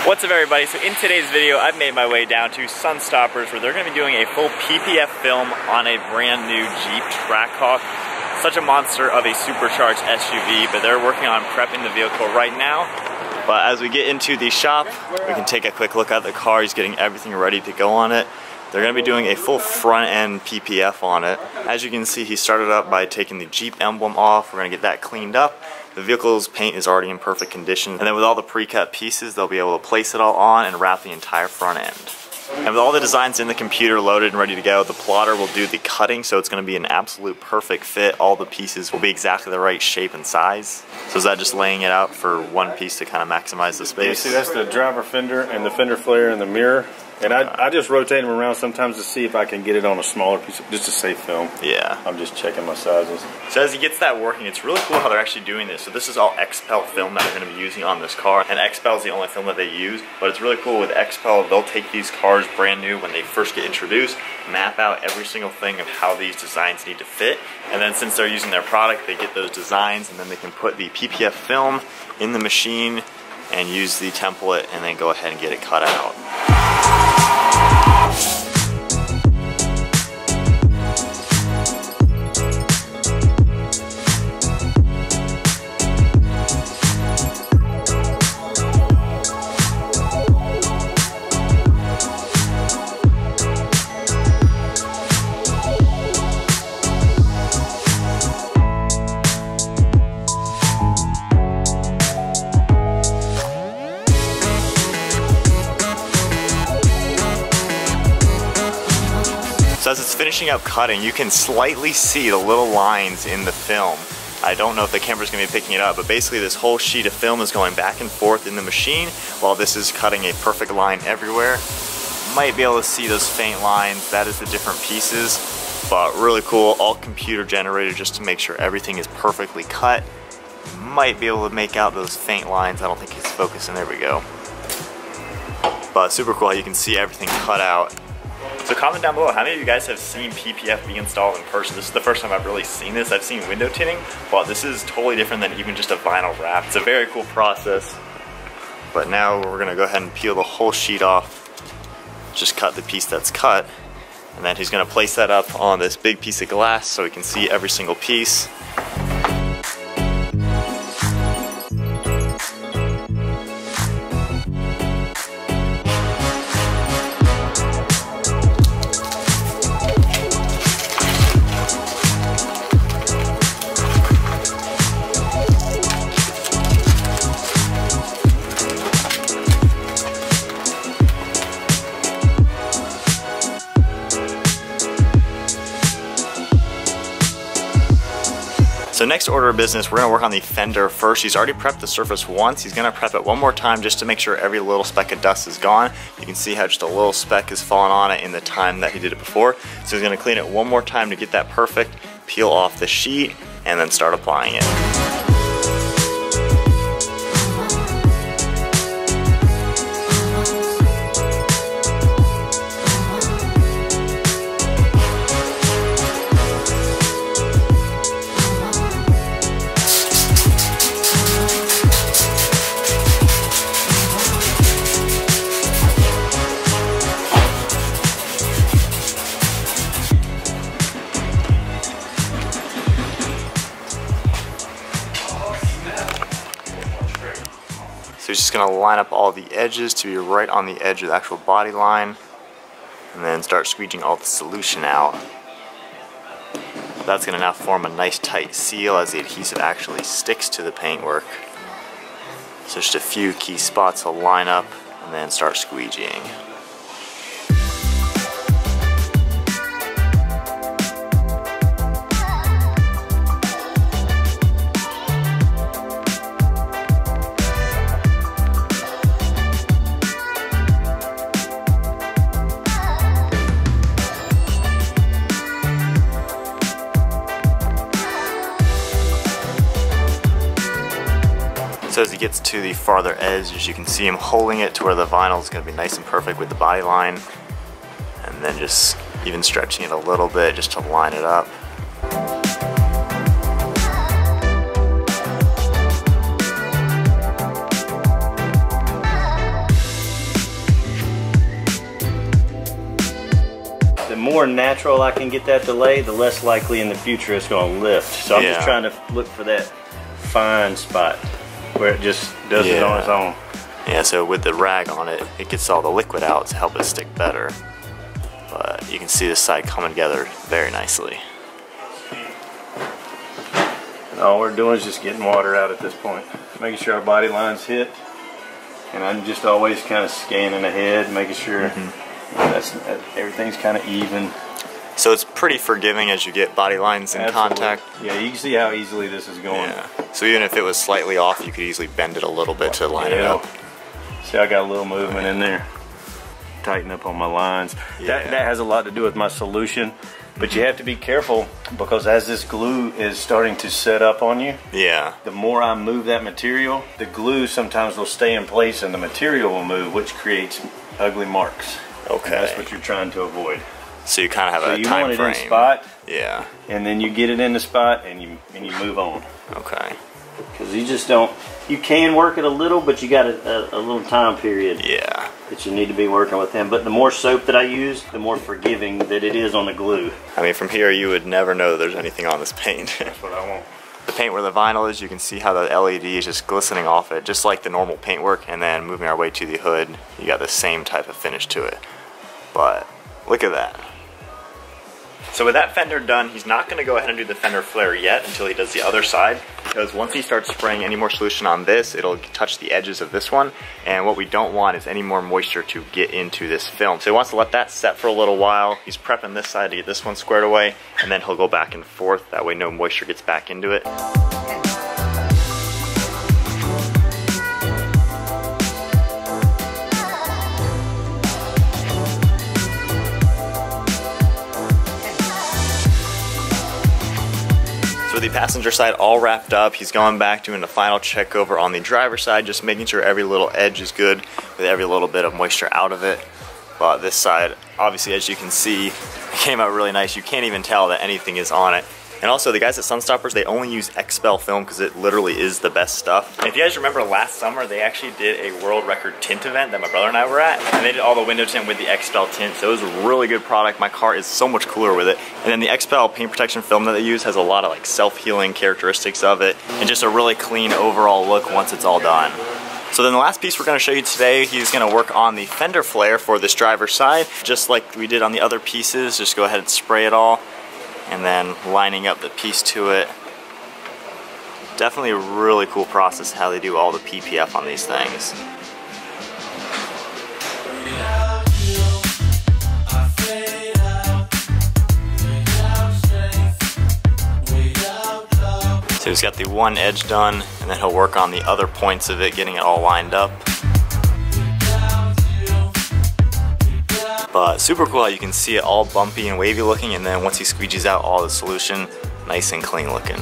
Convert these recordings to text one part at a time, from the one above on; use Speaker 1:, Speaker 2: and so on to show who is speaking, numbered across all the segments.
Speaker 1: What's up everybody, so in today's video I've made my way down to SunStoppers where they're going to be doing a full PPF film on a brand new Jeep Trackhawk. Such a monster of a supercharged SUV, but they're working on prepping the vehicle right now. But as we get into the shop, we can take a quick look at the car. He's getting everything ready to go on it. They're going to be doing a full front end PPF on it. As you can see, he started up by taking the Jeep emblem off. We're going to get that cleaned up. The vehicle's paint is already in perfect condition. And then with all the pre-cut pieces, they'll be able to place it all on and wrap the entire front end. And with all the designs in the computer loaded and ready to go, the plotter will do the cutting, so it's going to be an absolute perfect fit. All the pieces will be exactly the right shape and size. So is that just laying it out for one piece to kind of maximize the space?
Speaker 2: You see, that's the driver fender and the fender flare and the mirror. And I just rotate them around sometimes to see if I can get it on a smaller piece, just a safe film.
Speaker 1: Yeah.
Speaker 2: I'm just checking my sizes.
Speaker 1: So as he gets that working, it's really cool how they're actually doing this. So this is all Xpel film that they're going to be using on this car. And Xpel is the only film that they use. But it's really cool with Xpel, they'll take these cars brand new when they first get introduced, map out every single thing of how these designs need to fit. And then since they're using their product, they get those designs and then they can put the PPF film in the machine and use the template and then go ahead and get it cut out. So as it's finishing up cutting, you can slightly see the little lines in the film. I don't know if the camera's going to be picking it up, but basically this whole sheet of film is going back and forth in the machine while this is cutting a perfect line everywhere. Might be able to see those faint lines. That is the different pieces, but really cool, all computer generated just to make sure everything is perfectly cut. Might be able to make out those faint lines. I don't think it's focusing. There we go. But super cool how you can see everything cut out. So comment down below, how many of you guys have seen PPF be installed in person? This is the first time I've really seen this. I've seen window tinting, but this is totally different than even just a vinyl wrap. It's a very cool process. But now we're gonna go ahead and peel the whole sheet off. Just cut the piece that's cut. And then he's gonna place that up on this big piece of glass so we can see every single piece. So next order of business, we're gonna work on the fender first. He's already prepped the surface once. He's gonna prep it one more time just to make sure every little speck of dust is gone. You can see how just a little speck is falling on it in the time that he did it before. So he's gonna clean it one more time to get that perfect, peel off the sheet, and then start applying it. So he's just going to line up all the edges to be right on the edge of the actual body line and then start squeegeeing all the solution out. That's going to now form a nice tight seal as the adhesive actually sticks to the paintwork. So just a few key spots to line up and then start squeegeeing. So as he gets to the farther edge, as you can see him holding it to where the vinyl is going to be nice and perfect with the body line, and then just even stretching it a little bit just to line it up.
Speaker 2: more natural I can get that delay, the less likely in the future it's going to lift. So I'm just trying to look for that fine spot where it just does it on its own.
Speaker 1: Yeah, so with the rag on it, it gets all the liquid out to help it stick better. But you can see this side coming together very nicely.
Speaker 2: And all we're doing is just getting water out at this point. Making sure our body line's hit. And I'm just always kind of scanning ahead, making sure everything's kind of even.
Speaker 1: So it's pretty forgiving as you get body lines in contact.
Speaker 2: Yeah, you can see how easily this is going.
Speaker 1: Yeah. So even if it was slightly off, you could easily bend it a little bit to line it up.
Speaker 2: See, I got a little movement in there. Tighten up on my lines. That has a lot to do with my solution. But you have to be careful because as this glue is starting to set up on you, the more I move that material, the glue sometimes will stay in place and the material will move, which creates ugly marks. Okay. And that's what you're trying to avoid.
Speaker 1: So you kind of have a time frame.
Speaker 2: So you want it in spot.
Speaker 1: Yeah.
Speaker 2: And then you get it in the spot and you move on.
Speaker 1: Okay.
Speaker 2: Because you just don't, you can work it a little, but you got a little time period.
Speaker 1: Yeah.
Speaker 2: That you need to be working with them. But the more soap that I use, the more forgiving that it is on the glue.
Speaker 1: I mean, from here you would never know that there's anything on this paint.
Speaker 2: That's what I want.
Speaker 1: The paint where the vinyl is, you can see how the LED is just glistening off it, just like the normal paint work. And then moving our way to the hood, you got the same type of finish to it. But look at that. So with that fender done, he's not going to go ahead and do the fender flare yet until he does the other side, because once he starts spraying any more solution on this, it'll touch the edges of this one, and what we don't want is any more moisture to get into this film. So he wants to let that set for a little while. He's prepping this side to get this one squared away, and then he'll go back and forth. That way no moisture gets back into it. With the passenger side all wrapped up, he's going back doing the final check over on the driver's side, just making sure every little edge is good with every little bit of moisture out of it. But this side, obviously, as you can see, came out really nice. You can't even tell that anything is on it. And also, the guys at SunStoppers, they only use Xpel film because it literally is the best stuff. And if you guys remember last summer, they actually did a world record tint event that my brother and I were at. And they did all the window tint with the Xpel tint, so it was a really good product. My car is so much cooler with it. And then the Xpel paint protection film that they use has a lot of like self-healing characteristics of it, and just a really clean overall look once it's all done. So then the last piece we're going to show you today, he's going to work on the fender flare for this driver's side. Just like we did on the other pieces, just go ahead and spray it all. And then lining up the piece to it. Definitely a really cool process how they do all the PPF on these things. So he's got the one edge done, and then he'll work on the other points of it, getting it all lined up. But super cool how you can see it all bumpy and wavy looking, and then once he squeegees out all the solution, nice and clean looking.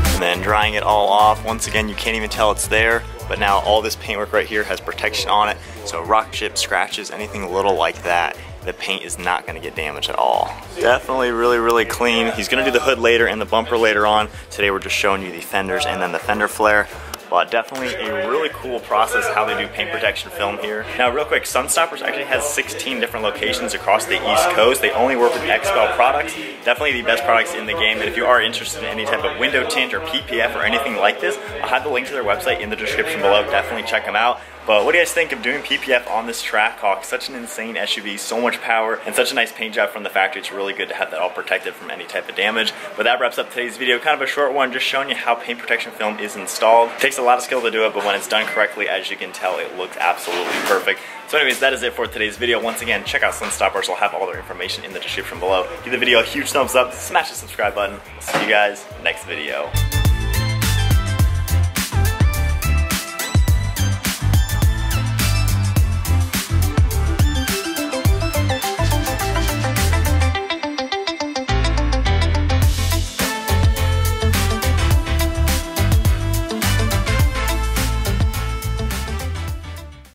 Speaker 1: And then drying it all off, once again you can't even tell it's there. But now all this paintwork right here has protection on it, so rock chip, scratches, anything little like that, the paint is not going to get damaged at all. Definitely really, really clean. He's going to do the hood later and the bumper later on. Today we're just showing you the fenders and then the fender flare. But definitely a really cool process how they do paint protection film here. Now real quick, SunStoppers actually has 16 different locations across the East Coast. They only work with Xpel products. Definitely the best products in the game. And if you are interested in any type of window tint or PPF or anything like this, I'll have the link to their website in the description below. Definitely check them out. But what do you guys think of doing PPF on this Trackhawk? Such an insane SUV, so much power, and such a nice paint job from the factory. It's really good to have that all protected from any type of damage. But that wraps up today's video. Kind of a short one, just showing you how paint protection film is installed. It takes a lot of skill to do it, but when it's done correctly, as you can tell, it looks absolutely perfect. So anyways, that is it for today's video. Once again, check out SunStoppers. I'll have all their information in the description below. Give the video a huge thumbs up, smash the subscribe button. I'll see you guys next video.